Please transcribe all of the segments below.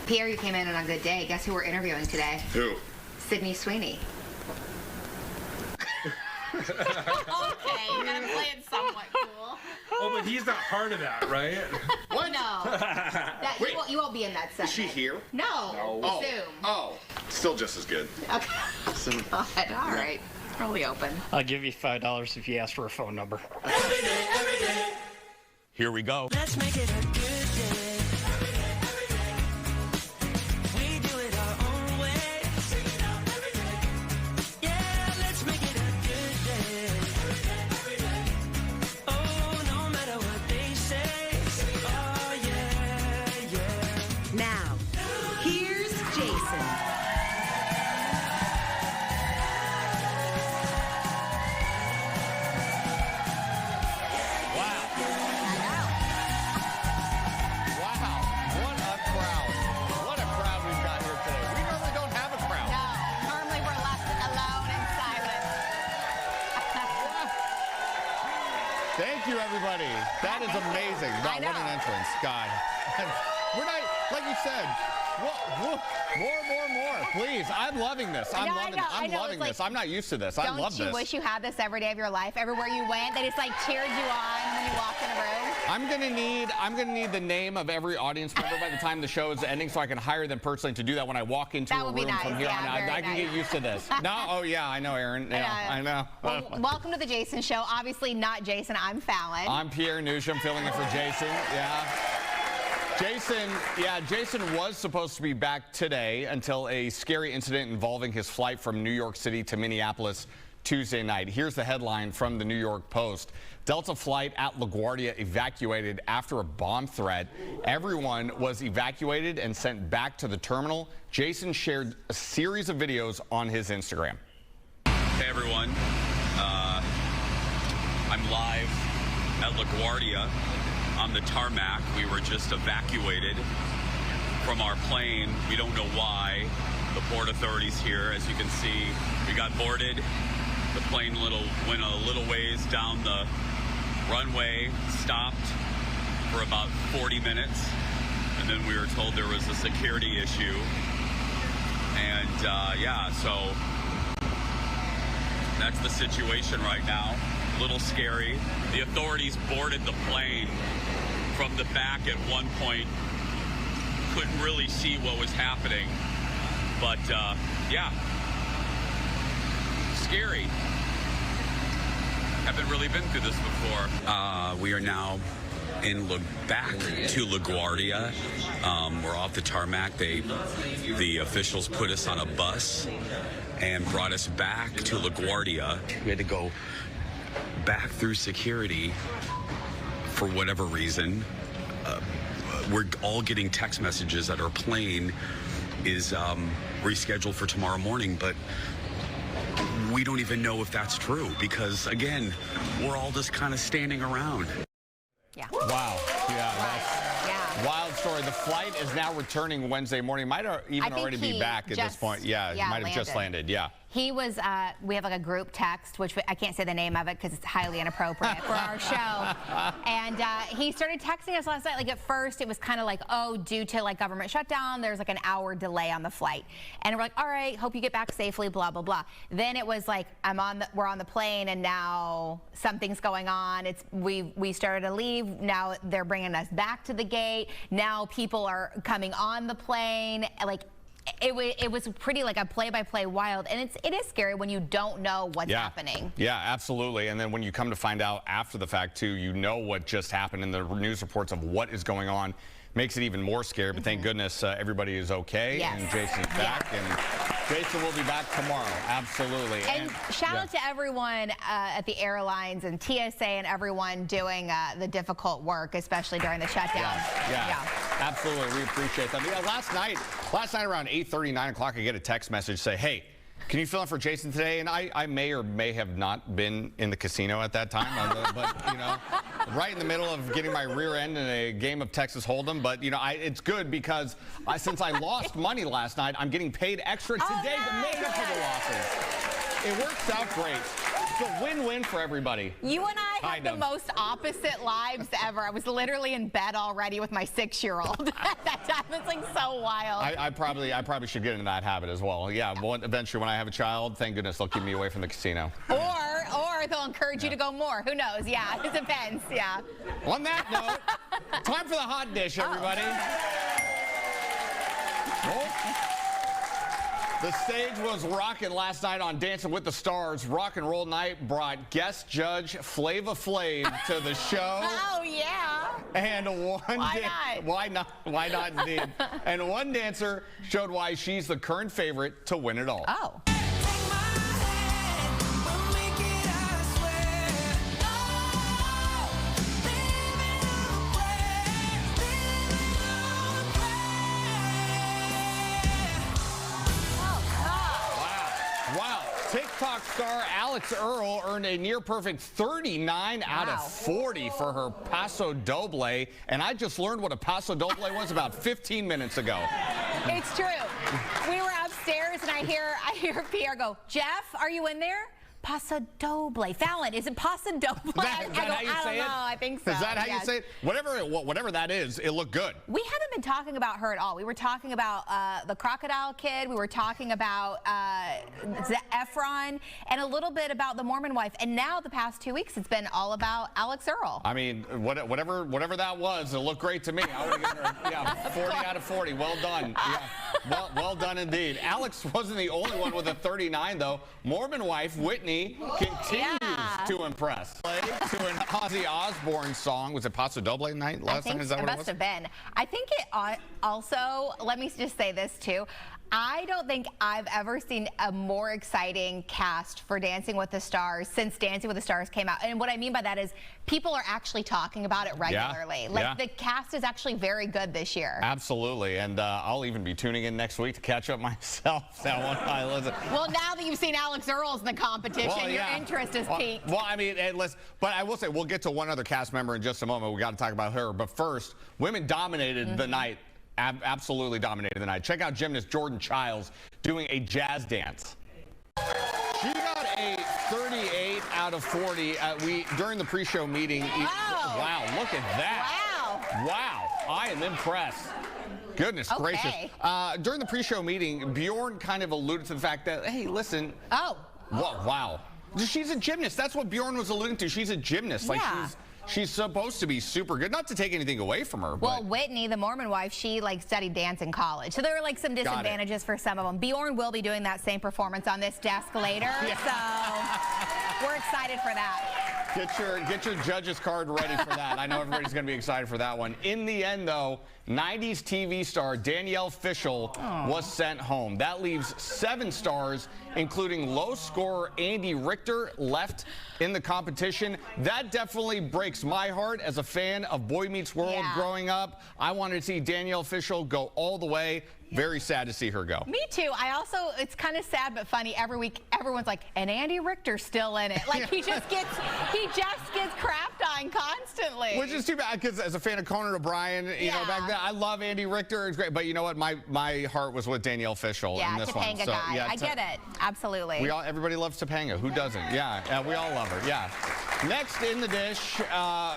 Pierre, you came in on a good day. Guess who we're interviewing today? Who? Sydney Sweeney. Okay, you gotta play it somewhat cool. Oh, but he's not part of that, right? What? No. Wait. You won't be in that segment. Is she here? No. Oh. Zoom. Oh. Still just as good. Okay. God, all right. Probably open. I'll give you $5 if you ask for a phone number. Every day. Here we go. Let's make it a good day. Every day. We do it our own way. Sing it out every day. Yeah, let's make it a good day. Every day. Oh, no matter what they say. Oh, yeah. Now, here's Jason. Thank you, everybody. That is amazing. God, what an entrance. God. We're not, like you said, more. Please, I'm loving this. I'm loving this. I'm not used to this. I love this. Don't you wish you had this every day of your life? Everywhere you went, they just like cheered you on when you walked in a room? I'm gonna need the name of every audience member by the time the show is ending, so I can hire them personally to do that when I walk into a room from here on out. I can get used to this. No, oh yeah, I know, Aaron. Yeah, I know. Well, welcome to the Jason Show. Obviously not Jason. I'm Fallon. I'm Pierre Nugent, filling in for Jason. Yeah. Jason was supposed to be back today until a scary incident involving his flight from New York City to Minneapolis Tuesday night. Here's the headline from the New York Post. Delta flight at LaGuardia evacuated after a bomb threat. Everyone was evacuated and sent back to the terminal. Jason shared a series of videos on his Instagram. Hey everyone, I'm live at LaGuardia on the tarmac. We were just evacuated from our plane. We don't know why. The port authorities here, as you can see, we got boarded. The plane went a little ways down the runway, stopped for about 40 minutes, and then we were told there was a security issue. And so that's the situation right now. A little scary. The authorities boarded the plane from the back at one point. Couldn't really see what was happening, but scary. Haven't really been through this before. We are now back to LaGuardia. We're off the tarmac. The officials put us on a bus and brought us back to LaGuardia. We had to go back through security for whatever reason. We're all getting text messages that our plane is rescheduled for tomorrow morning, but we don't even know if that's true because, again, we're all just kind of standing around. Yeah. Wow. Yeah, that's wild story. The flight is now returning Wednesday morning. Might even already be back at this point. Yeah, it might have just landed. Yeah. He was, we have like a group text, which I can't say the name of it because it's highly inappropriate for our show. And he started texting us last night. Like at first it was kind of like, oh, due to like government shutdown, there's like an hour delay on the flight. And we're like, all right, hope you get back safely, blah, blah, blah. Then it was like, we're on the plane and now something's going on. We started to leave. Now they're bringing us back to the gate. Now people are coming on the plane. Like, it was pretty like a play-by-play wild, and it is scary when you don't know what's happening. Yeah, absolutely. And then when you come to find out after the fact too, you know what just happened, and the news reports of what is going on makes it even more scary. But thank goodness everybody is okay, and Jason's back, and Jason will be back tomorrow. Absolutely. And shout out to everyone at the airlines and TSA and everyone doing the difficult work, especially during the shutdown. Yeah, absolutely. We appreciate that. Yeah, last night around 8:30, 9 o'clock, I get a text message say, hey, can you fill in for Jason today? And I may or may have not been in the casino at that time, but, you know, right in the middle of getting my rear end in a game of Texas Hold'em. But, you know, it's good because since I lost money last night, I'm getting paid extra today to make up for the losses. It works out great. It's a win-win for everybody. You and I I have the most opposite lives ever. I was literally in bed already with my 6-year-old at that time. It's like so wild. I probably should get into that habit as well. Yeah, eventually when I have a child, thank goodness they'll keep me away from the casino. Or they'll encourage you to go more. Who knows? Yeah, it depends. Yeah. On that note, time for the hot dish, everybody. The stage was rocking last night on Dancing with the Stars. Rock and Roll Night brought guest judge Flava Flav to the show. Oh, yeah. And Why not? Why not indeed? And one dancer showed why she's the current favorite to win it all. Oh. TikTok star Alix Earle earned a near-perfect 39 out of 40 for her Paso Doble, and I just learned what a Paso Doble was about 15 minutes ago. It's true. We were upstairs, and I hear Pierre go, "Jeff, are you in there?" Paso Doble. Falen, is it Paso Doble? Is that how you say it? I don't know. I think so. Is that how you say it? Whatever that is, it looked good. We haven't been talking about her at all. We were talking about the Crocodile Kid. We were talking about Efron and a little bit about the Mormon wife. And now the past 2 weeks, it's been all about Alix Earle. I mean, whatever that was, it looked great to me. I would have given her 40 out of 40. Well done. Yeah. Well done indeed. Alix wasn't the only one with a 39, though. Mormon wife Whitney continues to impress. To an Ozzy Osbourne song. Was it Paso Doble night last time? Is that what it must have been. I think it also, let me just say this too. I don't think I've ever seen a more exciting cast for Dancing with the Stars since Dancing with the Stars came out. And what I mean by that is people are actually talking about it regularly. The cast is actually very good this year. Absolutely. And I'll even be tuning in next week to catch up myself. Well, now that you've seen Alix Earle's in the competition, your interest is peaked. Well, I mean, but I will say, we'll get to one other cast member in just a moment. We got to talk about her. But first, women dominated the night. Absolutely dominated the night. Check out gymnast Jordan Childs doing a jazz dance. She got a 38 out of 40. During the pre-show meeting. Wow, look at that. Wow, I am impressed. Goodness gracious. During the pre-show meeting, Bjorn kind of alluded to the fact that, hey, listen. Wow. She's a gymnast. That's what Bjorn was alluding to. She's a gymnast. Like she's supposed to be super good. Not to take anything away from her. Well, Whitney, the Mormon wife, she studied dance in college. So there were some disadvantages for some of them. Bjorn will be doing that same performance on this desk later. So we're excited for that. Get your judge's card ready for that. I know everybody's going to be excited for that one. In the end, though, 90s TV star Danielle Fishel was sent home. That leaves 7 stars, including low scorer Andy Richter, left in the competition. That definitely breaks my heart as a fan of Boy Meets World growing up. I wanted to see Danielle Fishel go all the way. Very sad to see her go. Me too. It's kind of sad but funny. Every week, everyone's like, and Andy Richter's still in it. He just gets crapped on constantly. Which is too bad, because as a fan of Conan O'Brien, you know, back then, I love Andy Richter. It's great. But you know what? My heart was with Danielle Fishel in this one. Topanga guy. I get it. Absolutely. Everybody loves Topanga. Who doesn't? Yeah, we all love her. Yeah. Next in the dish,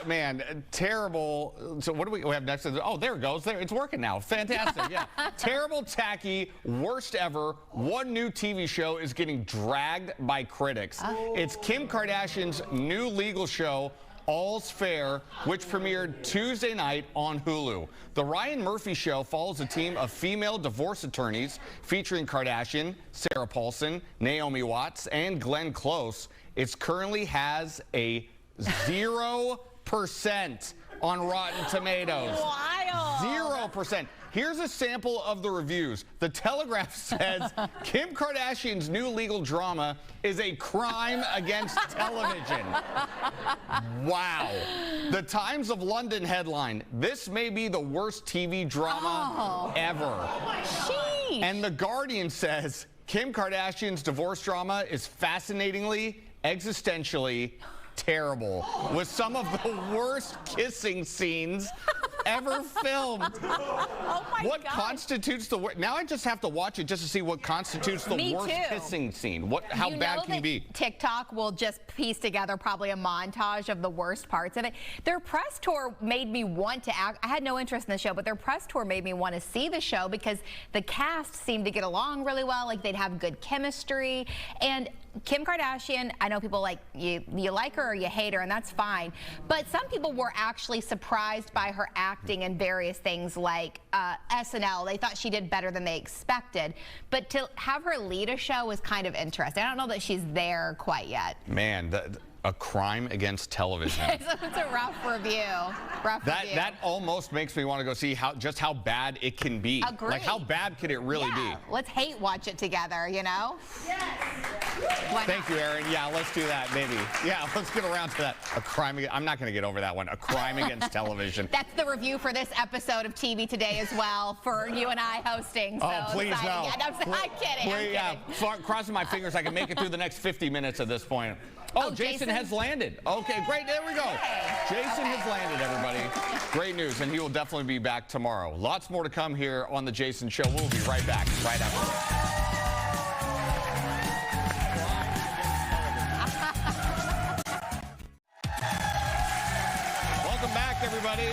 man, terrible. So what do we have next? Oh, there it goes. It's working now. Fantastic. Yeah. Terrible, tacky, worst ever. One new TV show is getting dragged by critics. It's Kim Kardashian's new legal show, All's Fair, which premiered Tuesday night on Hulu. The Ryan Murphy Show follows a team of female divorce attorneys featuring Kardashian, Sarah Paulson, Naomi Watts, and Glenn Close. It currently has a 0% on Rotten Tomatoes. Wild. 0%. Here's a sample of the reviews. The Telegraph says Kim Kardashian's new legal drama is a crime against television. Wow. The Times of London headline, this may be the worst TV drama ever. Sheesh. And The Guardian says Kim Kardashian's divorce drama is fascinatingly, existentially terrible, with some of the worst kissing scenes ever filmed. Oh my What God. constitutes the worst? Now I just have to watch it just to see what constitutes the Me worst too. kissing scene. How bad can you be? TikTok will just piece together probably a montage of the worst parts of it. Their press tour made me want to act. I had no interest in the show, but their press tour made me want to see the show because the cast seemed to get along really well. Like they'd have good chemistry. And Kim Kardashian, I know people like you like her or you hate her, and that's fine. But some people were actually surprised by her acting in various things like SNL. They thought she did better than they expected. But to have her lead a show was kind of interesting. I don't know that she's there quite yet. Man, a crime against television. It's a rough review. That almost makes me want to go see just how bad it can be. Agreed. Like how bad could it really be? Let's hate watch it together, you know? Yes. Thank you, Aaron. Yeah, let's do that, maybe. Yeah, let's get around to that. A crime. I'm not going to get over that one. A crime against television. That's the review for this episode of TV Today as well, for you and I hosting. So please exciting. no. Yeah, I'm kidding. I'm kidding. Crossing my fingers I can make it through the next 50 minutes at this point. Oh, Jason has landed. Okay, great. There we go. Jason has landed, everybody. Great news, and he will definitely be back tomorrow. Lots more to come here on The Jason Show. We'll be right back right after this. Welcome back, everybody.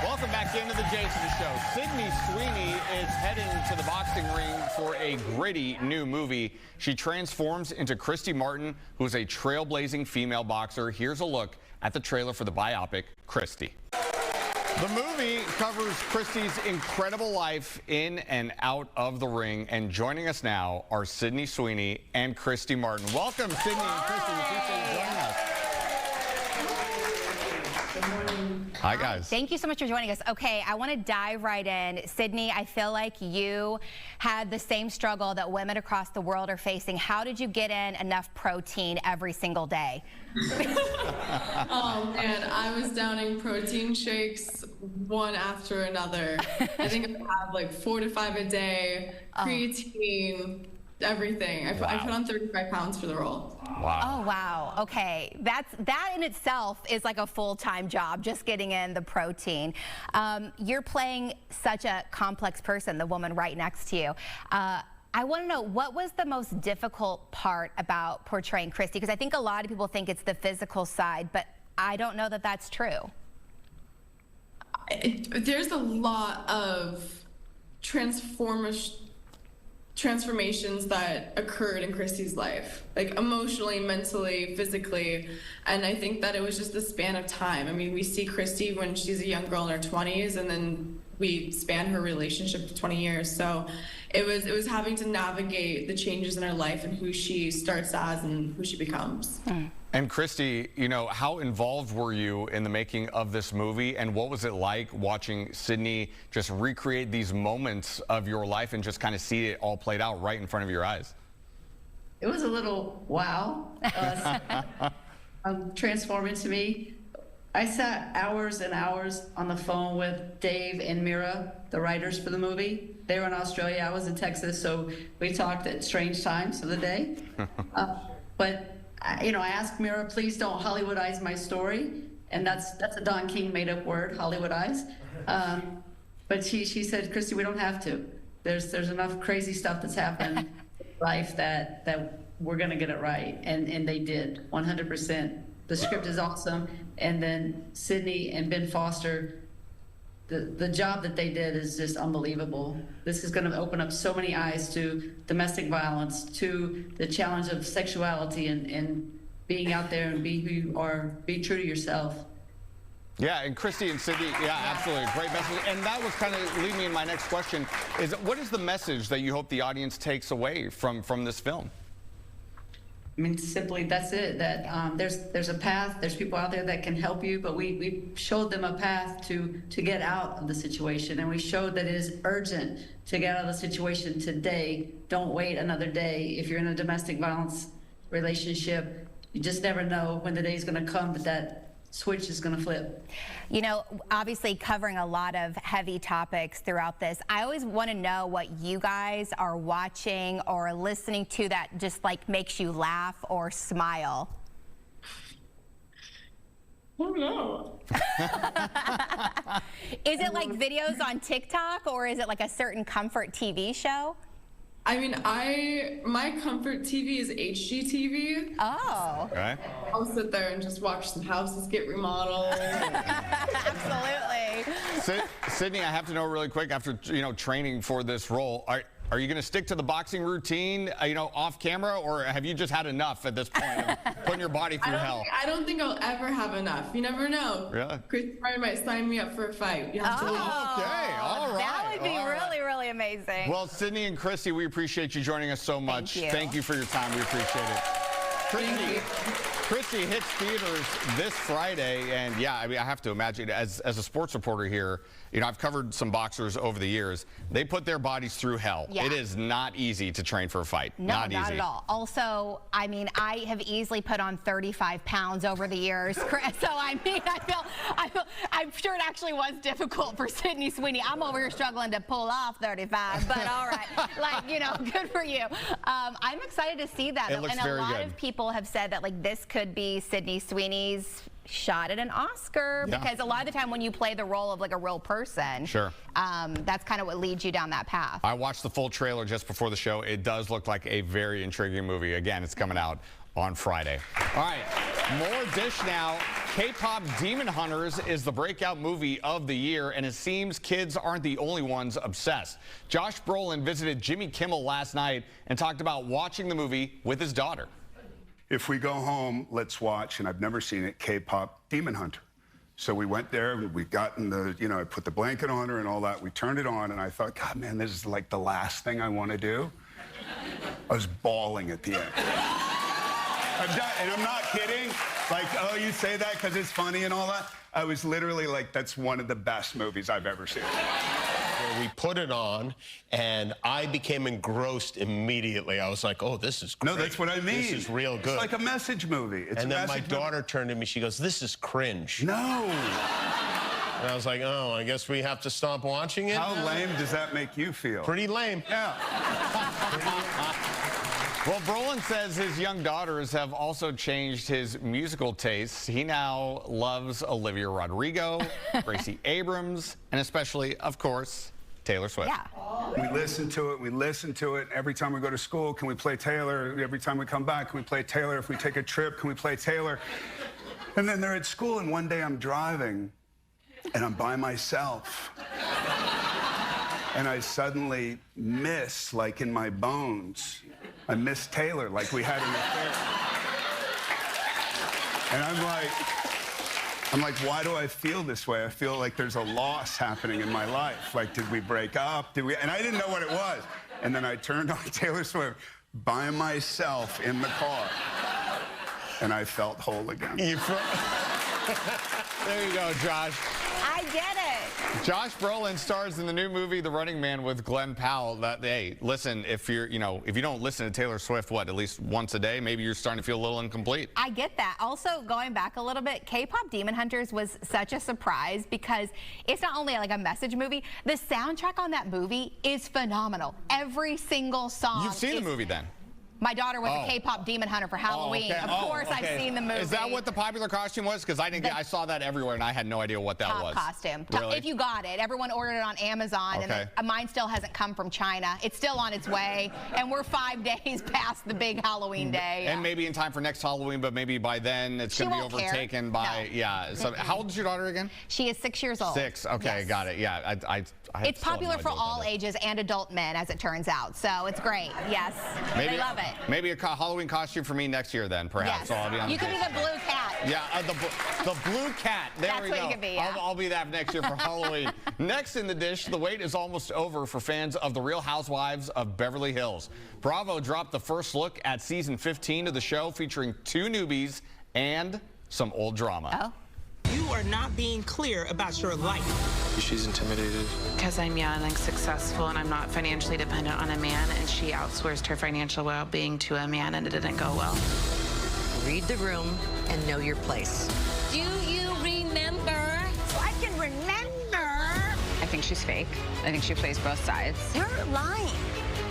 Welcome back into the Jason Show. Sydney Sweeney is heading to the boxing ring for a gritty new movie. She transforms into Christy Martin, who is a trailblazing female boxer. Here's a look at the trailer for the biopic, Christy. The movie covers Christy's incredible life in and out of the ring. And joining us now are Sydney Sweeney and Christy Martin. Welcome, Sydney and Christy. We appreciate you joining us. Hi, guys. Thank you so much for joining us. Okay, I want to dive right in. Sydney, I feel like you had the same struggle that women across the world are facing. How did you get in enough protein every single day? Oh man, I was downing protein shakes one after another. I think I had like 4 to 5 a day, creatine, everything. I put on 35 pounds for the role. Wow. Oh, wow. Okay. That in itself is like a full-time job, just getting in the protein. You're playing such a complex person, the woman right next to you. I want to know, what was the most difficult part about portraying Christy? Because I think a lot of people think it's the physical side, but I don't know that that's true. There's a lot of transformations that occurred in Christy's life, like emotionally, mentally, physically, and I think that it was just the span of time. I mean, we see Christy when she's a young girl in her 20s, and then we span her relationship to 20 years. So it was having to navigate the changes in her life and who she starts as and who she becomes. And Christy, you know, how involved were you in the making of this movie, and what was it like watching Sydney just recreate these moments of your life and just kind of see it all played out right in front of your eyes? It was a little wow, transforming to me. I sat hours and hours on the phone with Dave and Mira, the writers for the movie. They were in Australia, I was in Texas, so we talked at strange times of the day. But you know, I asked Mira, please don't Hollywoodize my story, and that's a Don King made-up word, Hollywoodize. But she said, Christy, we don't have to. There's enough crazy stuff that's happened in life that we're gonna get it right, and they did, 100%. The script is awesome, and then Sydney and Ben Foster, the job that they did is just unbelievable. This is going to open up so many eyes to domestic violence, to the challenge of sexuality, and being out there and be who you are, be true to yourself. Yeah, and Christy and Sydney, yeah, absolutely, great message. And that was kind of leading me in my next question, is what is the message that you hope the audience takes away from this film? I mean, simply, that's it, that there's a path, there's people out there that can help you, but we showed them a path to get out of the situation, and we showed that it is urgent to get out of the situation today. Don't wait another day. If you're in a domestic violence relationship, you just never know when the day is going to come, but that switch is going to flip. You know, obviously covering a lot of heavy topics throughout this. I always want to know what you guys are watching or listening to that just like makes you laugh or smile. I don't know. Is it like videos on TikTok, or is it like a certain comfort TV show? I mean, my comfort TV is HGTV. Oh. Okay. I'll sit there and just watch some houses get remodeled. Absolutely. Sydney, I have to know really quick, after training for this role, are you going to stick to the boxing routine, off camera, or have you just had enough at this point of putting your body through hell? I don't think I'll ever have enough. You never know. Really? Christy Martin might sign me up for a fight. You have to wait. Okay, all right. That would be all right. really, really amazing. Well, Sydney and Christy, we appreciate you joining us so much. Thank you for your time. We appreciate it. Christy hits theaters this Friday, and yeah, I mean, I have to imagine, as a sports reporter here, I've covered some boxers over the years. They put their bodies through hell. Yeah. It is not easy to train for a fight. No, not easy. at all. Also, I mean, I have easily put on 35 pounds over the years, Chris. So I mean, I'm sure it actually was difficult for Sydney Sweeney. I'm over here struggling to pull off 35, but all right, good for you. I'm excited to see that. It looks and very a lot good. of people have said that this could be Sydney Sweeney's shot at an Oscar, because a lot of the time when you play the role of a real person, sure, that's kind of what leads you down that path. I watched the full trailer just before the show. It does look like a very intriguing movie. Again, it's coming out on Friday. All right, more dish now. K-pop Demon Hunters is the breakout movie of the year, and it seems kids aren't the only ones obsessed. Josh Brolin visited Jimmy Kimmel last night and talked about watching the movie with his daughter. If we go home, let's watch, and I've never seen it, K-pop Demon Hunter. So we went there, we got in the, I put the blanket on her and all that. We turned it on, and I thought, God, man, this is the last thing I want to do. I was bawling at the end. And I'm not kidding. Oh, you say that because it's funny and all that? I was literally that's one of the best movies I've ever seen. We put it on, and I became engrossed immediately. I was like, oh, this is great. No, that's what I mean. This is real good. It's like a message movie. And then my daughter turned to me, she goes, this is cringe. No. And I was like, oh, I guess we have to stop watching it. How lame does that make you feel? Pretty lame. Yeah. Well, Brolin says his young daughters have also changed his musical tastes. He now loves Olivia Rodrigo, Gracie Abrams, and especially, of course, Taylor Swift. Yeah. We listen to it. Every time we go to school, can we play Taylor? Every time we come back, can we play Taylor? If we take a trip, can we play Taylor? And then they're at school, and one day I'm driving, and I'm by myself. And I suddenly miss, in my bones, I miss Taylor, we had an affair. And I'm like, why do I feel this way? I feel like there's a loss happening in my life. Did we break up? And I didn't know what it was. And then I turned on Taylor Swift by myself in the car. And I felt whole again. There you go, Josh. I get it. Josh Brolin stars in the new movie The Running Man with Glenn Powell. Hey, listen, if you don't listen to Taylor Swift, at least once a day, maybe you're starting to feel a little incomplete. I get that. Also, going back a little bit, K-pop Demon Hunters was such a surprise because it's not only a message movie, the soundtrack on that movie is phenomenal. Every single song. You've seen the movie then? My daughter was a K-pop demon hunter for Halloween. Okay. Of course, I've seen the movie. Is that what the popular costume was? Because I saw that everywhere, and I had no idea what that was. Top costume. Really? If you got it. Everyone ordered it on Amazon, and mine still hasn't come from China. It's still on its way, and we're 5 days past the big Halloween day. And maybe in time for next Halloween, but maybe by then it's going to be overtaken by, So how old is your daughter again? She is 6 years old. 6, okay, yes. Got it. Yeah, it's popular for all ages and adult men, as it turns out. So it's great. Yes, they love it. Maybe a Halloween costume for me next year, then perhaps. Yes. So I'll be on you could be the blue cat. Yeah, the blue cat. There That's we what go. you could be, yeah. I'll be that next year for Halloween. Next in the dish, the wait is almost over for fans of The Real Housewives of Beverly Hills. Bravo dropped the first look at season 15 of the show, featuring 2 newbies and some old drama. Oh. You are not being clear about your life. She's intimidated. Because I'm young and successful and I'm not financially dependent on a man, and she outsourced her financial well-being to a man and it didn't go well. Read the room and know your place. Do you remember? So I can remember. I think she's fake. I think she plays both sides. You're lying.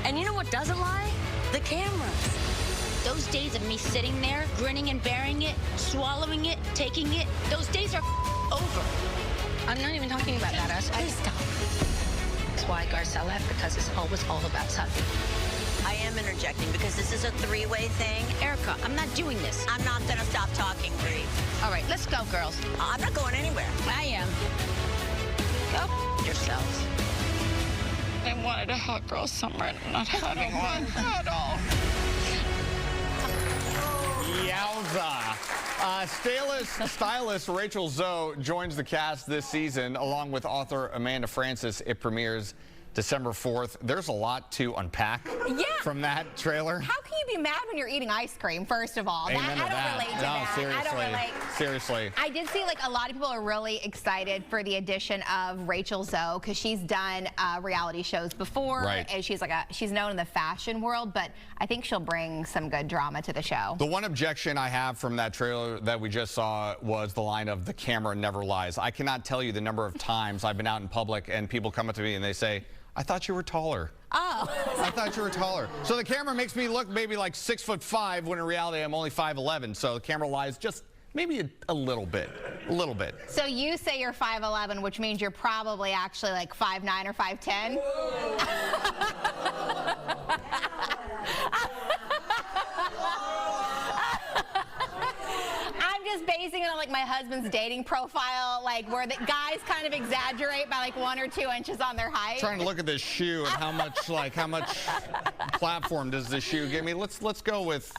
And you know what doesn't lie? The cameras. Those days of me sitting there, grinning and bearing it, swallowing it, taking it, those days are over. I'm not even talking about that. Please stop. That's why Garcelle left, because it's always all about something. I am interjecting because this is a three-way thing. Erica, I'm not doing this. I'm not going to stop talking, Bree. All right, let's go, girls. I'm not going anywhere. I am. Go yourselves. I wanted a hot girl summer, and I'm not having one at all. Yowza. Stylist Rachel Zoe joins the cast this season, along with author Amanda Francis. It premieres December 4th. There's a lot to unpack from that trailer. How can you be mad when you're eating ice cream, first of all? Amen I to don't that. relate to No, that. seriously. I don't relate. Seriously. I did see like a lot of people are really excited for the addition of Rachel Zoe because she's done reality shows before. Right. And she's known in the fashion world, but I think she'll bring some good drama to the show. The one objection I have from that trailer that we just saw was the line of "the camera never lies." I cannot tell you the number of times I've been out in public and people come up to me and they say, "I thought you were taller." Oh. I thought you were taller. So the camera makes me look maybe like 6'5", when in reality I'm only 5'11". So the camera lies just maybe a little bit. A little bit. So you say you're 5'11", which means you're probably actually like 5'9" or 5'10". I'm just basing it on like my husband's dating profile, like where the guys kind of exaggerate by like 1 or 2 inches on their height. Trying to look at this shoe and how much platform does this shoe give me? Let's go with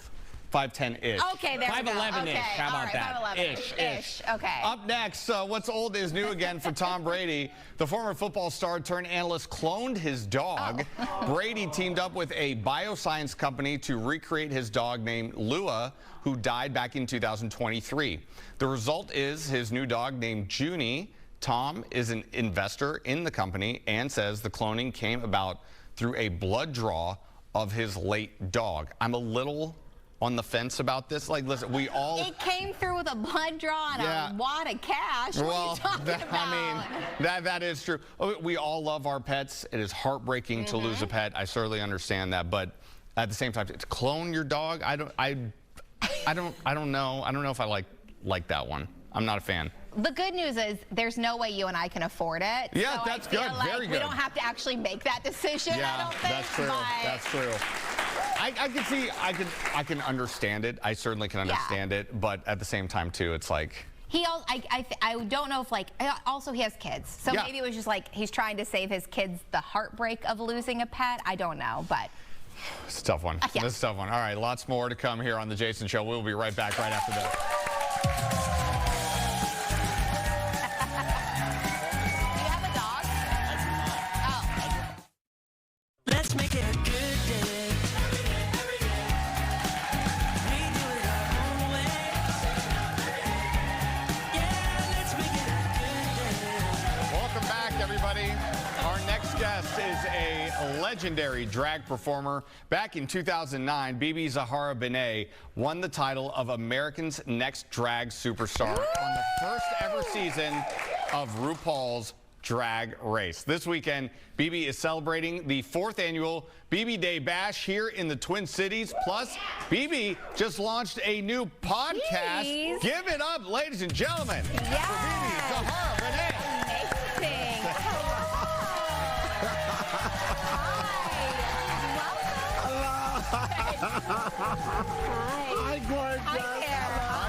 5'10"-ish. Okay, there we go. 5'11"-ish. Okay. How about that? Ish. Okay. Up next, what's old is new again for Tom Brady. The former football star turned analyst cloned his dog. Brady teamed up with a bioscience company to recreate his dog named Lua, who died back in 2023. The result is his new dog named Junie. Tom is an investor in the company and says the cloning came about through a blood draw of his late dog. I'm a little on the fence about this. Like, listen, we all... It came through with a blood draw and a wad of cash. What are you talking about? I mean, that is true. We all love our pets. It is heartbreaking to lose a pet. I certainly understand that. But at the same time, to clone your dog, I don't know. I don't know if I like that one. I'm not a fan. The good news is there's no way you and I can afford it. Yeah, so that's I feel good. like Very good. We don't have to actually make that decision. Yeah, I don't think, that's true. That's true. I can see. I can understand it. I certainly can understand it. But at the same time, too, it's like. I don't know if like also he has kids, so maybe it was just like he's trying to save his kids the heartbreak of losing a pet. I don't know, but. It's a tough one. It's a tough one. All right, lots more to come here on The Jason Show. We'll be right back right after this. Let's make it a good day. Every day. We do it our own way. Yeah, let's make it a good day. Welcome back, everybody. Our next guest is a legendary drag performer. Back in 2009, Bebe Zahara Benet won the title of America's Next Drag Superstar on the first ever season of RuPaul's Drag Race. This weekend, Bebe is celebrating the 4th annual Bebe Day Bash here in the Twin Cities. Plus, Bebe just launched a new podcast. Jeez. Give it up, ladies and gentlemen, for Bebe Zahara Benet. Amazing. Hi, gorgeous. How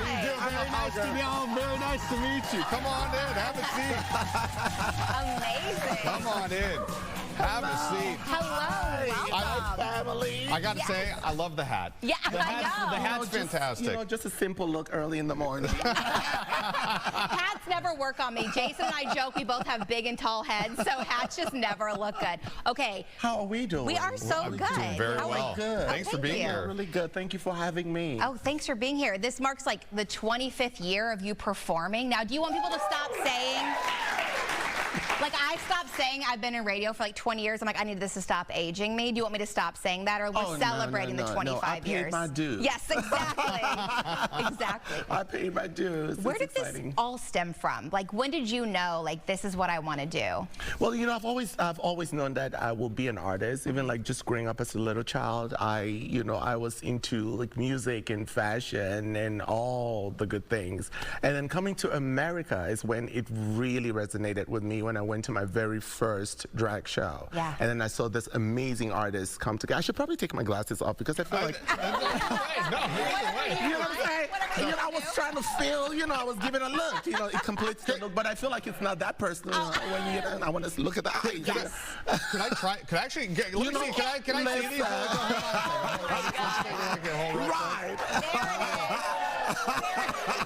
you doing? Very nice to meet you. Very nice to meet you. Come on in. Have a seat. Amazing. Come on in. Have a seat. Hello. Welcome. Family. I got to say, I love the hat. Yeah, The hat's fantastic. Just a simple look early in the morning. Hats never work on me. Jason and I joke we both have big and tall heads, so hats just never look good. Okay. How are we doing? We are so good. Doing very well. Good. Thanks for being here. Really good. Thank you for having me. Oh, thanks for being here. This marks like the 25th year of you performing. Now, do you want people to stop saying? Like, I stopped saying I've been in radio for like 20 years. I'm like, I need this to stop aging me. Do you want me to stop saying that? Or we're celebrating the 25 years? I paid my dues. Yes, exactly. Exactly. I paid my dues. Where did this all stem from? Like, when did you know, like, this is what I want to do? Well, you know, I've always known that I will be an artist. Even like just growing up as a little child, I was into like music and fashion and all the good things. And then coming to America is when it really resonated with me, when I went to my very first drag show. Yeah. And then I saw this amazing artist come together. I should probably take my glasses off because I feel like... You know what I'm saying? You know, I was trying to feel, I was giving a look. It completes the look, but I feel like it's not that personal when I want to look at the eyes. Yes. Could I try? Could I actually get, let me see. Can I see these? Right.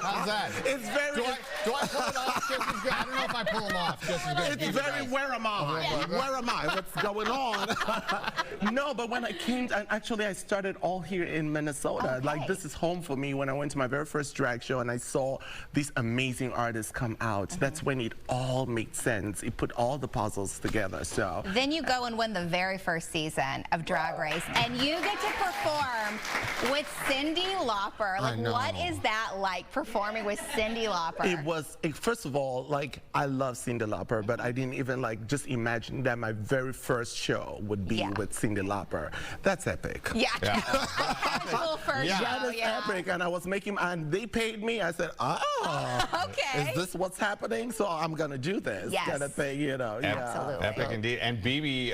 How's that? It's very. Do I pull it off just as good? I don't know if I pull them off just as good. It's very, where am I? Where am I? What's going on? No, but when I came, and actually I started all here in Minnesota. Okay. Like, this is home for me. When I went to my very first drag show and I saw these amazing artists come out, that's when it all made sense. It put all the puzzles together, so. Then you go and win the very first season of Drag Race, and you get to perform with Cyndi Lauper. Like, what is that like, performing with Cyndi Lauper? It was, first of all, like, I love Cyndi Lauper, but I didn't even, like, just imagine that my very first show would be with Cyndi Lauper. That's epic. Yeah. Actual first show, That is epic, and I was making, and they paid me. I said, okay. Is this what's happening? So I'm gonna do this kind of thing, Absolutely. Epic indeed. And Bebe,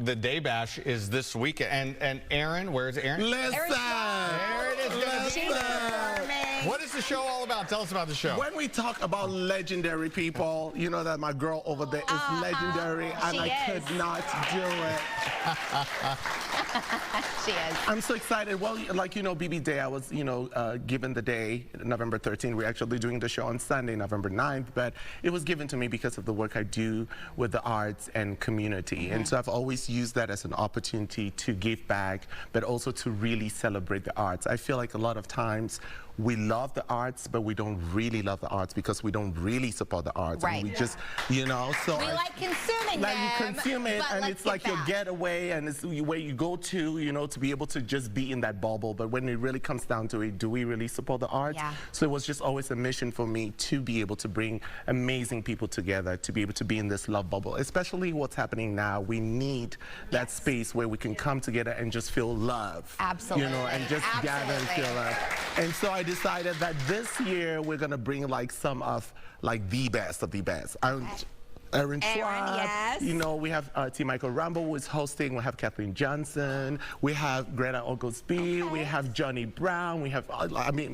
the Day Bash is this weekend. And Aaron, where's Aaron? Listen. Aaron is gonna be there. What is the show all about? Tell us about the show. When we talk about legendary people, you know that my girl over there is legendary, and I could not do it. She is. I'm so excited. Well, like, Bebe Day, I was, given the day, November 13th. We're actually doing the show on Sunday, November 9th, but it was given to me because of the work I do with the arts and community. And so I've always used that as an opportunity to give back, but also to really celebrate the arts. I feel like a lot of times we love the arts, but we don't really love the arts because we don't really support the arts. Right. And we just, so we like consuming like them, you consume it, and let's it's like your getaway, and it's where you go to, to be able to just be in that bubble. But when it really comes down to it, do we really support the arts? Yeah. So it was just always a mission for me to be able to bring amazing people together, to be able to be in this love bubble, especially what's happening now. We need that space where we can come together and just feel love. Absolutely. And just gather and feel love. And so I decided that this year we're gonna bring like some of like the best of the best. Aaron Schwartz, yes. We have T. Michael Rambo who is hosting. We have Kathleen Johnson. We have Greta Oglesby. We have Johnny Brown. We have,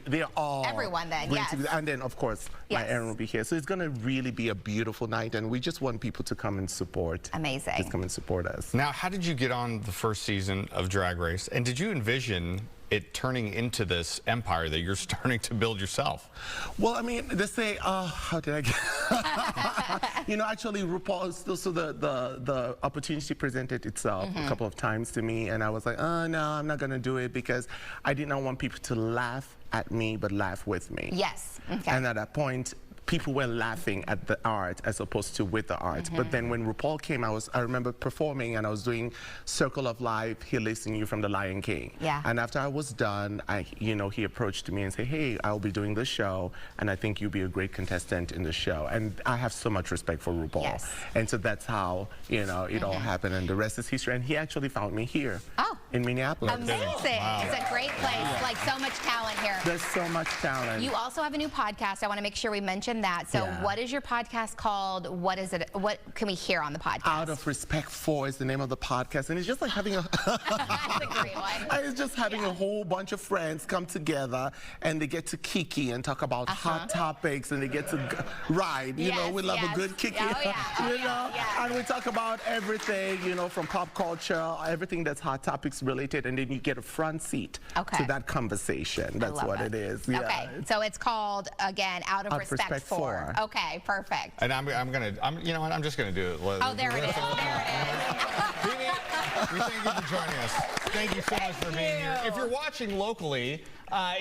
they're all everyone then, yes. And then, of course, my Aaron will be here. So it's going to really be a beautiful night, and we just want people to come and support. Amazing. Just come and support us. Now, how did you get on the first season of Drag Race, and did you envision it turning into this empire that you're starting to build yourself? Well, they say, how did I get... actually, RuPaul, so the opportunity presented itself a couple of times to me, and I was like, oh, no, I'm not going to do it because I did not want people to laugh at me, but laugh with me. Yes. Okay. And at that point, people were laughing at the art as opposed to with the art. But then when RuPaul came, I remember performing, and I was doing Circle of Life, He Lives in You from The Lion King. Yeah. And after I was done, he approached me and said, hey, I'll be doing this show, and I think you'll be a great contestant in the show. And I have so much respect for RuPaul. Yes. And so that's how, it all happened, and the rest is history. And he actually found me here in Minneapolis. Amazing. Wow. It's a great place. Like, so much talent here. There's so much talent. You also have a new podcast. I want to make sure we mention that. So what is your podcast called? What is it? What can we hear on the podcast? Out of Respect For is the name of the podcast, and it's just like having a That's a great one. It's just having a whole bunch of friends come together, and they get to kiki and talk about hot topics, and they get to ride. We love a good kiki. And we talk about everything, from pop culture, everything that's hot topics related, and then you get a front seat to that conversation. That's what it is. Okay, so it's called, again, Out of Respect For. Okay, perfect. And I'm just gonna do it. Oh, there it is. There it is. Bebe, we thank you for joining us. Thank you so much for being here. If you're watching locally,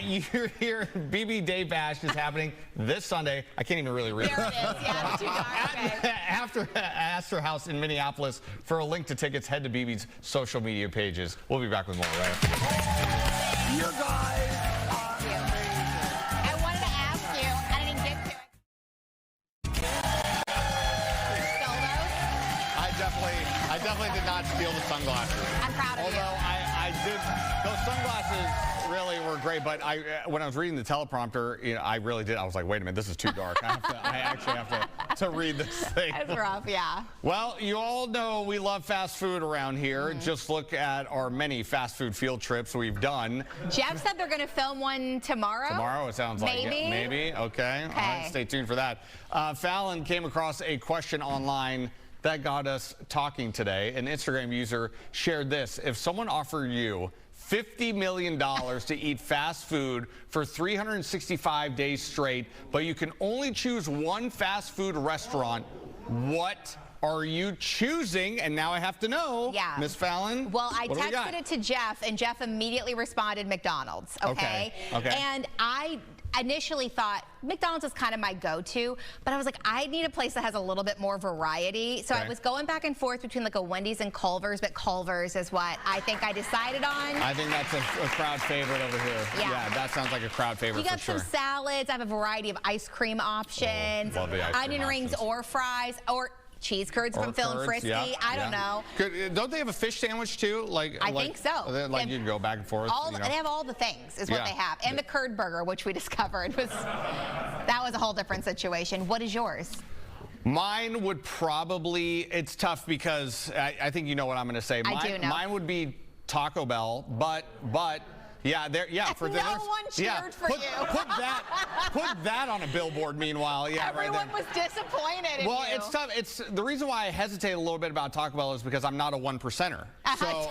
you're here. Bebe Day Bash is happening this Sunday. I can't even really read. There it is. Yeah, too dark. Astor House in Minneapolis. For a link to tickets, head to Bebe's social media pages. We'll be back with more right after this. You guys are I wanted to ask you, I didn't get to it. Stole those? I definitely did not steal the sunglasses. I'm proud of you. Although I did, those sunglasses really were great, but when I was reading the teleprompter, you know, I really did. I was like, wait a minute, this is too dark. I actually have to read this thing. That's rough, yeah. Well, you all know we love fast food around here. Just look at our many fast food field trips we've done. Jeff said they're going to film one tomorrow. Tomorrow, it sounds like. Maybe? Yeah, maybe. Okay. All right, stay tuned for that. Fallon came across a question online that got us talking today. An Instagram user shared this. If someone offered you $50 million to eat fast food for 365 days straight, but you can only choose one fast food restaurant, what are you choosing? And now I have to know, Miss Fallon. Well, I texted it to Jeff, and Jeff immediately responded McDonald's, okay? And I initially thought McDonald's is kind of my go-to, but I was like, I need a place that has a little bit more variety. So I was going back and forth between like a Wendy's and Culver's, but Culver's is what I think I decided on. I think that's a crowd favorite over here. Yeah, that sounds like a crowd favorite you got for sure. some salads. I have a variety of ice cream options, love the ice cream onion rings or fries, or cheese curds from Phil and Frisky. I don't know. Don't they have a fish sandwich too? I think so. Like you can go back and forth. They have all the things is what they have. And the curd burger, which we discovered that was a whole different situation. What is yours? Mine would probably, it's tough because I think you know what I'm going to say. I do know. Mine would be Taco Bell, but yeah, for the no one cheered for you. Put that on a billboard. Meanwhile, everyone was disappointed in Well, you. it's tough. It's the reason why I hesitate a little bit about Taco Bell is because I'm not a one percenter. So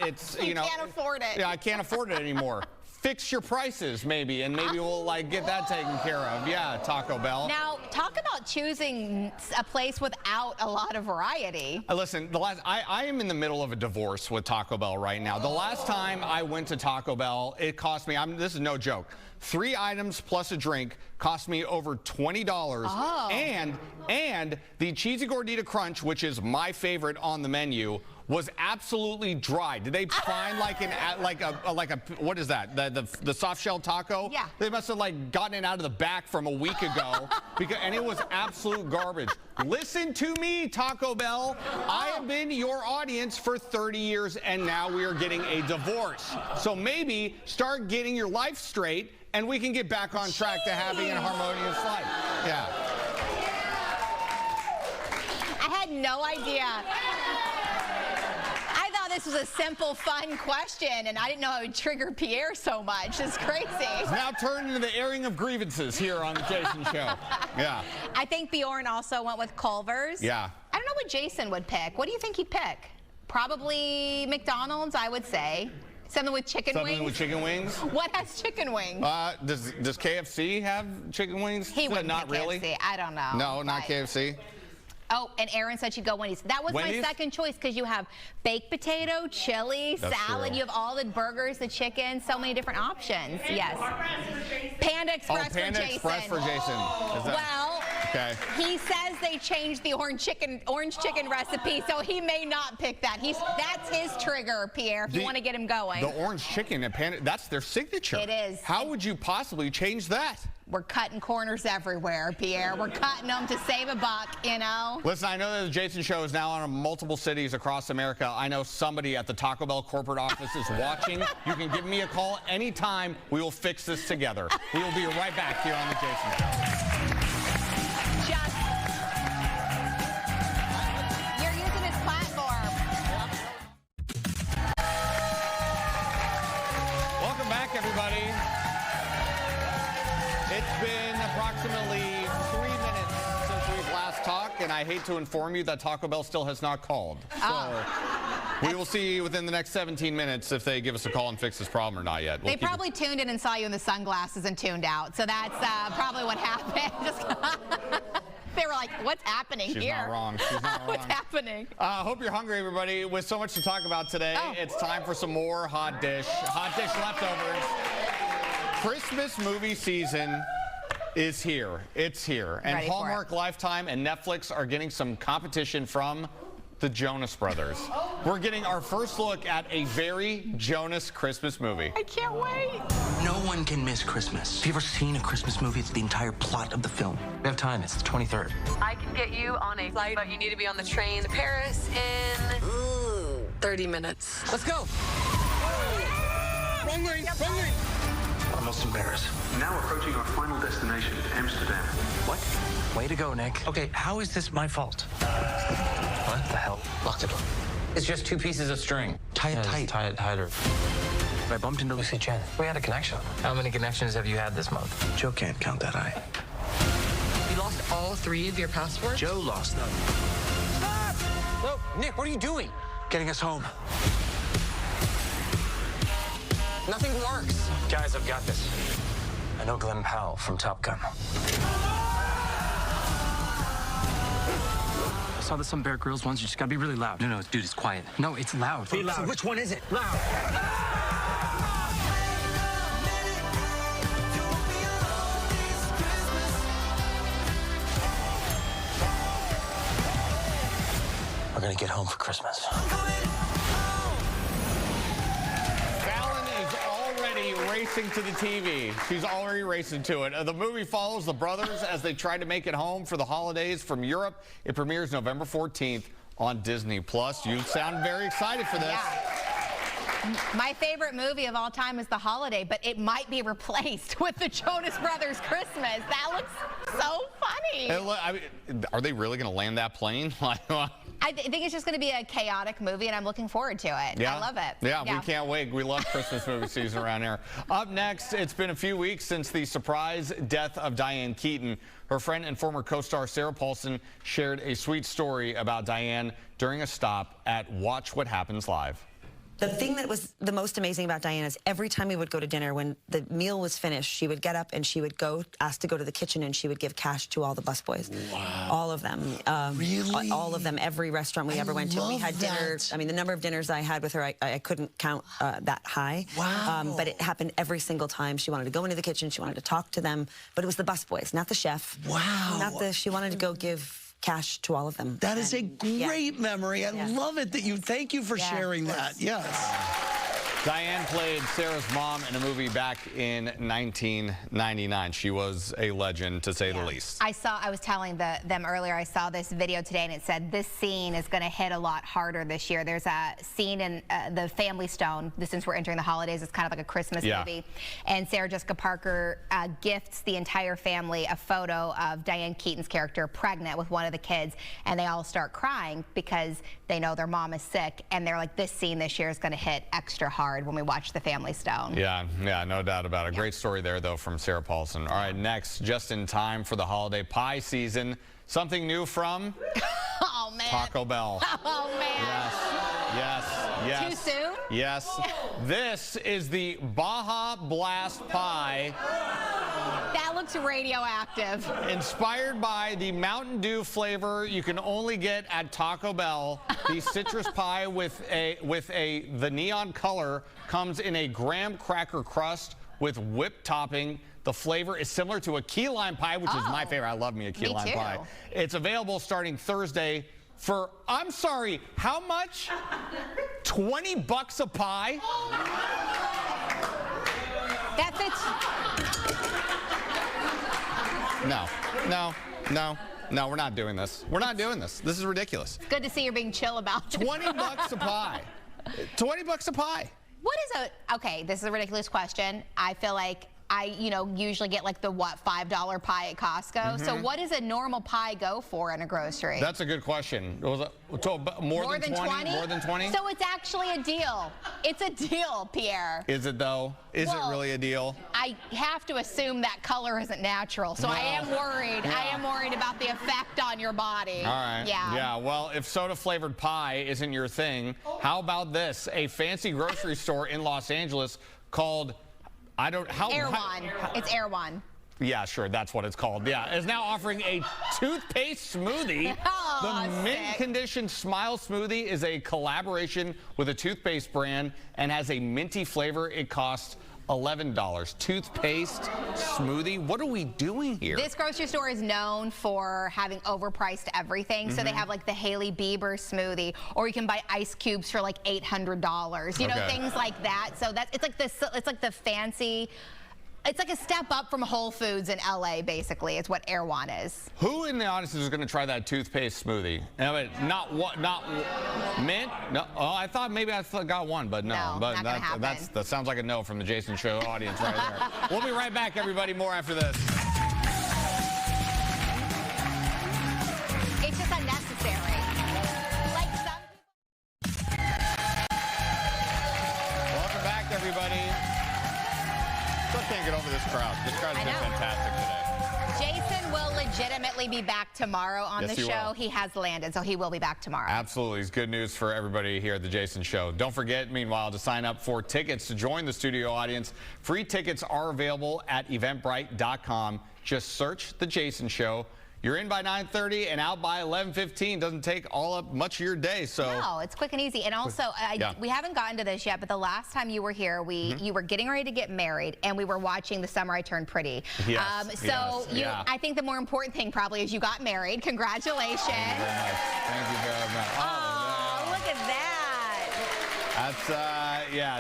it's you can't afford it. Yeah, I can't afford it anymore. Fix your prices, maybe, and maybe we'll like get that taken care of. Yeah, Taco Bell. Now, talk about choosing a place without a lot of variety. Listen, I am in the middle of a divorce with Taco Bell right now. The last time I went to Taco Bell, it cost me, this is no joke, 3 items plus a drink cost me over $20. And the Cheesy Gordita Crunch, which is my favorite on the menu, was absolutely dry. Did they find like a what is that? The soft shell taco? Yeah. They must have like gotten it out of the back from a week ago and it was absolute garbage. Listen to me, Taco Bell. I have been your audience for 30 years and now we are getting a divorce. So maybe start getting your life straight and we can get back on track to having a harmonious life. Yeah. I had no idea. I thought this was a simple, fun question, and I didn't know it would trigger Pierre so much. It's crazy. It's now turned into the airing of grievances here on the Jason Show. Yeah. I think Bjorn also went with Culver's. Yeah. I don't know what Jason would pick. What do you think he'd pick? Probably McDonald's, I would say. Something with chicken wings? Something with chicken wings? What has chicken wings? Does KFC have chicken wings? He wouldn't Not pick really. KFC. I don't know. No, not KFC. Oh, and Aaron said she'd go Wendy's. That was my second choice because you have baked potato, chili, salad. You have all the burgers, the chicken, so many different options. Yes. Panda Express for Jason. Panda Express for Jason. Well, he says they changed the orange chicken recipe, so he may not pick that. That's his trigger, Pierre, if you want to get him going. The orange chicken at Panda, that's their signature. It is. How would you possibly change that? We're cutting corners everywhere, Pierre. We're cutting them to save a buck, you know? Listen, I know that the Jason Show is now on in multiple cities across America. I know somebody at the Taco Bell corporate office is watching. You can give me a call anytime. We will fix this together. We will be right back here on the Jason Show. You're using his platform. Welcome back, everybody. It's been approximately 3 minutes since we've last talked, and I hate to inform you that Taco Bell still has not called. So we will see within the next 17 minutes if they give us a call and fix this problem or not yet. They probably tuned in and saw you in the sunglasses and tuned out. So that's probably what happened. They were like, what's happening here? She's not wrong. She's not wrong. What's happening? Hope you're hungry, everybody. With so much to talk about today, it's time for some more hot dish leftovers. Christmas movie season is here. It's here. And Ready for Hallmark, Lifetime, and Netflix are getting some competition from the Jonas Brothers. We're getting our first look at a very Jonas Christmas movie. I can't wait. No one can miss Christmas. Have you ever seen a Christmas movie? It's the entire plot of the film. We have time. It's the 23rd. I can get you on a flight, but you need to be on the train to Paris in 30 minutes. Let's go. Wrong lane, wrong lane. Almost embarrassed. Now approaching our final destination, Amsterdam. What? Way to go, Nick. Okay, how is this my fault? What the hell? Lock the door. It's just 2 pieces of string. Tie it tight. Tie it tighter. I bumped into Lucy Chen. We had a connection. How many connections have you had this month? Joe can't count that high. You lost all 3 of your passports? Joe lost them. Stop! No, Nick, what are you doing? Getting us home. Nothing works. Guys, I've got this. I know Glenn Powell from Top Gun. I saw this on Bear Grylls once. You just gotta be really loud. No, dude, it's quiet. No, it's loud. Be loud. So which one is it? Loud. We're gonna get home for Christmas. Fallon is already racing to the TV. She's already racing to it. The movie follows the brothers as they try to make it home for the holidays from Europe. It premieres November 14th on Disney+. You sound very excited for this. Yeah. My favorite movie of all time is The Holiday, but it might be replaced with the Jonas Brothers Christmas. That looks so funny. Hey, are they really going to land that plane? I think it's just going to be a chaotic movie, and I'm looking forward to it. Yeah. I love it. Yeah, we can't wait. We love Christmas movie season around here. Up next, it's been a few weeks since the surprise death of Diane Keaton. Her friend and former co-star Sarah Paulson shared a sweet story about Diane during a stop at Watch What Happens Live. The thing that was the most amazing about Diane is every time we would go to dinner, when the meal was finished, she would get up and she would ask to go to the kitchen, and she would give cash to all the busboys. Wow. All of them. Really? All of them, every restaurant we ever went to. We had dinner. I mean, the number of dinners I had with her, I couldn't count that high. Wow. But it happened every single time. She wanted to go into the kitchen, she wanted to talk to them, but it was the busboys, not the chef. Wow. She wanted to go give cash to all of them. That is a great memory. I love it that thank you for sharing that. Yes. Diane played Sarah's mom in a movie back in 1999. She was a legend, to say the least. I was telling them earlier, I saw this video today, and it said this scene is going to hit a lot harder this year. There's a scene in The Family Stone. Since we're entering the holidays, it's kind of like a Christmas movie. And Sarah Jessica Parker gifts the entire family a photo of Diane Keaton's character pregnant with one of the kids, and they all start crying because they know their mom is sick, and they're like, this scene this year is going to hit extra hard when we watch The Family Stone. Yeah, no doubt about it. Great story there, though, from Sarah Paulson. All right, next, just in time for the holiday pie season, something new from oh, man. Taco Bell. Oh, man. Yes. Too soon? Yes. This is the Baja Blast Pie. That looks radioactive. Inspired by the Mountain Dew flavor you can only get at Taco Bell, the citrus pie with the neon color comes in a graham cracker crust with whipped topping. The flavor is similar to a key lime pie, which is my favorite. I love me a key lime pie. It's available starting Thursday for, I'm sorry, how much? 20 bucks a pie? That's it. No, we're not doing this. We're not doing this. This is ridiculous. It's good to see you're being chill about it. 20 bucks a pie. 20 bucks a pie. What is okay, this is a ridiculous question. I feel like I, usually get like the $5 pie at Costco. So what does a normal pie go for in a grocery? That's a good question. Was it more than 20? More than 20? So it's actually a deal. It's a deal, Pierre. Is it though? Is it really a deal? I have to assume that color isn't natural. So I am worried. I am worried about the effect on your body. All right. Yeah, well, if soda-flavored pie isn't your thing, how about this? A fancy grocery store in Los Angeles called Erewhon. It's Erewhon. Yeah, sure, that's what it's called. Yeah, is now offering a toothpaste smoothie. The mint conditioned Smile Smoothie is a collaboration with a toothpaste brand and has a minty flavor. It costs $11. Toothpaste, smoothie. What are we doing here? This grocery store is known for having overpriced everything. So they have like the Hailey Bieber smoothie, or you can buy ice cubes for like $800. You know, things like that. So that's it's like the fancy. It's like a step up from Whole Foods in LA, basically. It's what Erewhon is. Who in the audience is going to try that toothpaste smoothie? Not mint? No. Oh, I thought maybe I got one, but no. But that sounds like a no from the Jason Show audience right there. We'll be right back, everybody. More after this. It's just unnecessary. Welcome back, everybody. Still can't get over this crowd. This crowd's been fantastic today. Jason will legitimately be back tomorrow on the show. Will. He has landed, so he will be back tomorrow. Absolutely. It's good news for everybody here at the Jason Show. Don't forget, meanwhile, to sign up for tickets to join the studio audience. Free tickets are available at eventbrite.com. Just search the Jason Show. You're in by 9:30 and out by 11:15. Doesn't take much of your day. So no, it's quick and easy. And also, we haven't gotten to this yet, but the last time you were here, you were getting ready to get married, and we were watching The Summer I Turned Pretty. Yes, I think the more important thing probably is you got married. Congratulations. Thank you very much. Thank you very much. Oh, look at that.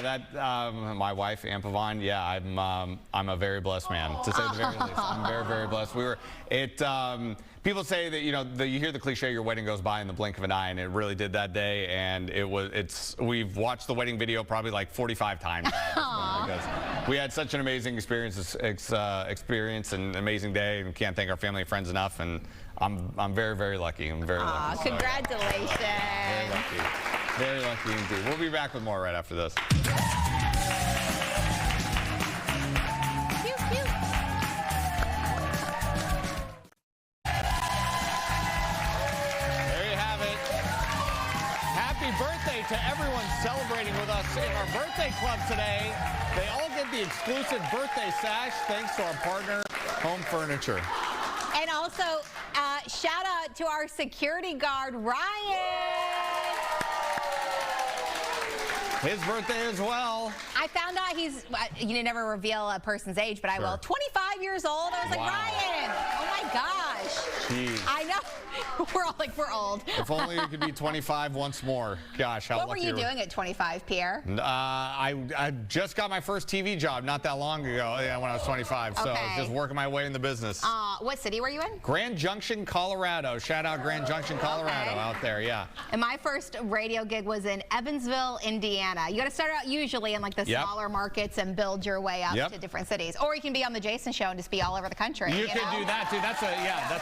That's my wife, Aunt Pavon. Yeah, I'm a very blessed man, to say the very least. I'm very, very blessed. People say that, you know, you hear the cliche, your wedding goes by in the blink of an eye, and it really did that day. And we've watched the wedding video probably like 45 times because we had such an amazing experience and amazing day, and can't thank our family and friends enough. And I'm very, very lucky. I'm very lucky. Congratulations. Very lucky. Very lucky indeed. We'll be back with more right after this. Birthday to everyone celebrating with us in our birthday club today. They all get the exclusive birthday sash thanks to our partner, Home Furniture. And also, shout out to our security guard, Ryan. His birthday as well. I found out you never reveal a person's age, but I will. 25 years old. I was like, Ryan, oh my gosh. Jeez. I know. We're all like, we're old. If only you could be 25 once more. Gosh, how lucky. What were you doing at 25, Pierre? I just got my first TV job not that long ago, when I was 25. So I was just working my way in the business. What city were you in? Grand Junction, Colorado. Shout out Grand Junction, Colorado out there, yeah. And my first radio gig was in Evansville, Indiana. You got to start out usually in like the smaller markets and build your way up to different cities. Or you can be on the Jason Show and just be all over the country. You can do that too. That's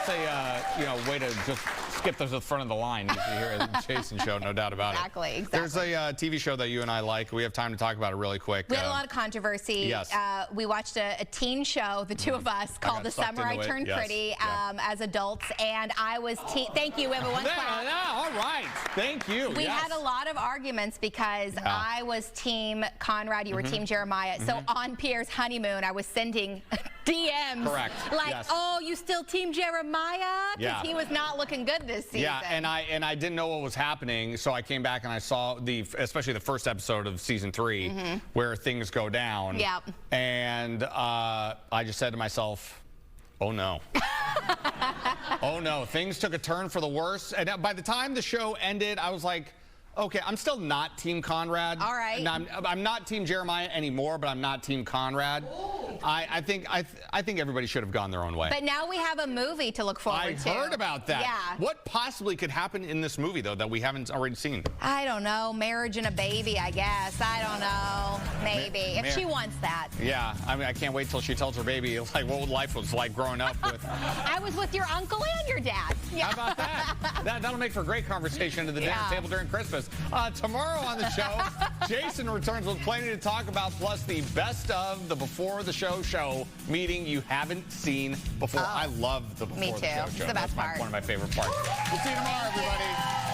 a way to just skip to the front of the line. You can hear the Jason Show, no doubt about it. Exactly. There's a TV show that you and I like. We have time to talk about it really quick. We had a lot of conversy. Yes. We watched a teen show, the two of us, called The Summer I Turned Pretty as adults. And I was thank you, everyone. All right. Thank you. We had a lot of arguments because I was Team Conrad, you were Team Jeremiah. So on Pierre's honeymoon, I was sending DMs. Correct. Like, oh, you still Team Jeremiah? Because he was not looking good this season. Yeah, and I didn't know what was happening, so I came back and I saw especially the first episode of season 3 where things go down. Yep. And I just said to myself, oh no. Oh no, things took a turn for the worse. And by the time the show ended, I was like, okay, I'm still not Team Conrad. All right. I'm not Team Jeremiah anymore, but I'm not Team Conrad. I think everybody should have gone their own way. But now we have a movie to look forward to. I heard about that. Yeah. What possibly could happen in this movie, though, that we haven't already seen? I don't know. Marriage and a baby, I guess. I don't know. Maybe. If she wants that. Yeah. I mean, I can't wait till she tells her baby like what life was like growing up with. I was with your uncle and your dad. Yeah. How about that? That'll make for a great conversation at the dinner table during Christmas. Tomorrow on the show, Jason returns with plenty to talk about, plus the best of the Before the Show meeting you haven't seen before. I love the Before the Show. Me too. It's the best part. One of my favorite parts. We'll see you tomorrow, everybody.